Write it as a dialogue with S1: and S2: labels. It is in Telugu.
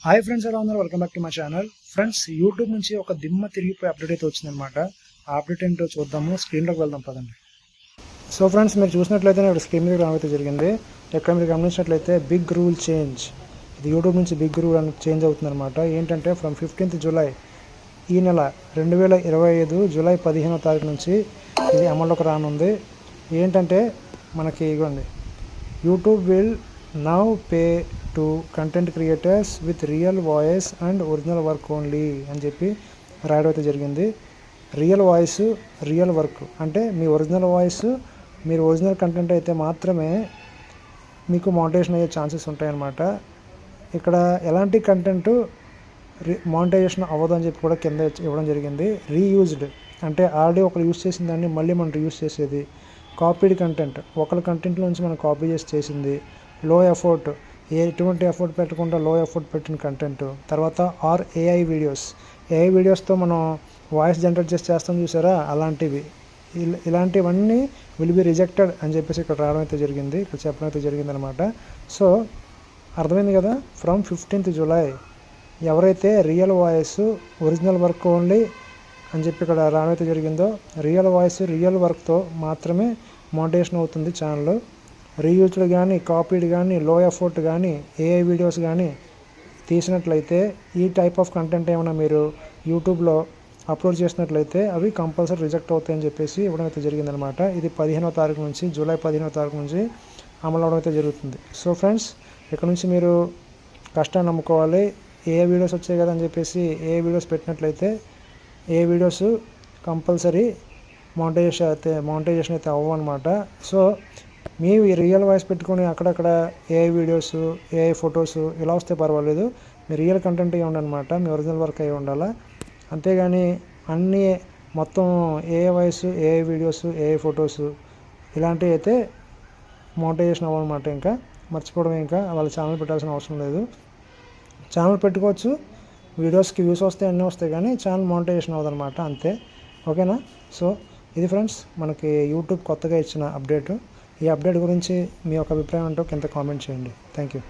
S1: హాయ్ ఫ్రెండ్స్, ఎలా ఉన్నారు? Welcome back to my channel. Friends, YouTube నుంచి ఒక దిమ్మ తిరిగిపోయి అప్డేట్ అయితే వచ్చిందనమాట. ఆ అప్డేట్ ఏంటో చూద్దాము. స్క్రీన్లోకి వెళ్దాం పదండి. సో ఫ్రెండ్స్, మీరు చూసినట్లయితే ఇక్కడ స్క్రీన్ మీద రావైతే జరిగింది. ఇక్కడ మీరు గమనించినట్లయితే బిగ్ రూల్ చేంజ్, ఇది యూట్యూబ్ నుంచి బిగ్ రూల్ అని చేంజ్ అవుతుందన్నమాట. ఏంటంటే ఫ్రమ్ 15th జూలై, ఈ నెల 2025 జూలై 15వ తారీఖు నుంచి ఇది అమల్లోకి రానుంది. ఏంటంటే మనకి ఇవ్వండి, YouTube will now pay to content creators with real voice and original work only అని చెప్పి రాయడం అయితే జరిగింది. రియల్ వాయిస్, రియల్ వర్క్ అంటే మీ ఒరిజినల్ వాయిస్, మీరు ఒరిజినల్ కంటెంట్ అయితే మాత్రమే మీకు మానిటైజేషన్ అయ్యే ఛాన్సెస్ ఉంటాయన్నమాట. ఇక్కడ ఎలాంటి కంటెంట్ మానిటైజేషన్ అవ్వదు అని చెప్పి కూడా కింద ఇవ్వడం జరిగింది. రీయూజ్డ్ అంటే ఆల్రెడీ ఒకరు యూజ్ చేసిన దాన్ని మళ్ళీ మనం రీయూజ్ చేసేది. కాపీడ్ కంటెంట్, ఒకరి కంటెంట్ నుంచి మనం కాపీ చేసి చేసింది. లో ఎఫర్ట్, ఎటువంటి ఎఫర్ట్ పెట్టకుండా లో ఎఫర్ట్ పెట్టిన కంటెంట్. తర్వాత ఏఐ వీడియోస్తో మనం వాయిస్ జనరేట్ చేసి చేస్తాం చూసారా, అలాంటివి. ఇలాంటివన్నీ విల్ బి రిజెక్టెడ్ అని చెప్పేసి ఇక్కడ రావడం అయితే జరిగింది, ఇక్కడ చెప్పడం అయితే జరిగింది అనమాట. సో అర్థమైంది కదా. ఫ్రమ్ 15th జూలై ఎవరైతే real voice, original work only అని చెప్పి ఇక్కడ రావడం అయితే జరిగిందో, రియల్ వాయిస్, రియల్ వర్క్తో మాత్రమే మానిటైజేషన్ అవుతుంది ఛానల్. రీయూజ్డ్ కానీ, కాపీడ్ కానీ, లో ఎఫర్ట్ కానీ, ఏఐ వీడియోస్ కానీ తీసినట్లయితే, ఈ టైప్ ఆఫ్ కంటెంట్ ఏమైనా మీరు యూట్యూబ్లో అప్లోడ్ చేసినట్లయితే అవి కంపల్సరీ రిజెక్ట్ అవుతాయని చెప్పేసి ఇవ్వడం అయితే జరిగిందనమాట. ఇది 15వ తారీఖు నుంచి, జూలై 15వ తారీఖు నుంచి అమలు అవడం అయితే జరుగుతుంది. సో ఫ్రెండ్స్, ఇక్కడ నుంచి మీరు కష్టాన్ని నమ్ముకోవాలి. ఏ వీడియోస్ వచ్చాయి కదా అని చెప్పేసి ఏ వీడియోస్ పెట్టినట్లయితే ఏ వీడియోస్ కంపల్సరీ మానిటైజేషన్ అయితే అవ్వనమాట. సో మీ రియల్ వాయిస్ పెట్టుకొని అక్కడక్కడ ఏఐ వీడియోస్, ఏఐ ఫొటోస్ ఇలా వస్తే పర్వాలేదు. మీ రియల్ కంటెంట్ అయ్యి ఉండనమాట, మీ ఒరిజినల్ వర్క్ అయ్యి ఉండాలా. అంతేగాని అన్నీ మొత్తం AI voice, AI videos, AI photos ఇలాంటివి అయితే మానిటైజేషన్ అవ్వనమాట. ఇంకా మర్చిపోవడం, ఇంకా వాళ్ళ ఛానల్ పెట్టాల్సిన అవసరం లేదు. ఛానల్ పెట్టుకోవచ్చు, వీడియోస్కి వ్యూస్ వస్తాయి, అన్నీ వస్తాయి, కానీ ఛానల్ మానిటైజేషన్ అవ్వదనమాట, అంతే. ఓకేనా? సో ఇది ఫ్రెండ్స్, మనకి యూట్యూబ్ కొత్తగా ఇచ్చిన అప్డేట్. ఈ అప్డేట్ గురించి మీ యొక్క అభిప్రాయం ఏంటో కింద కామెంట్ చేయండి. Thank you.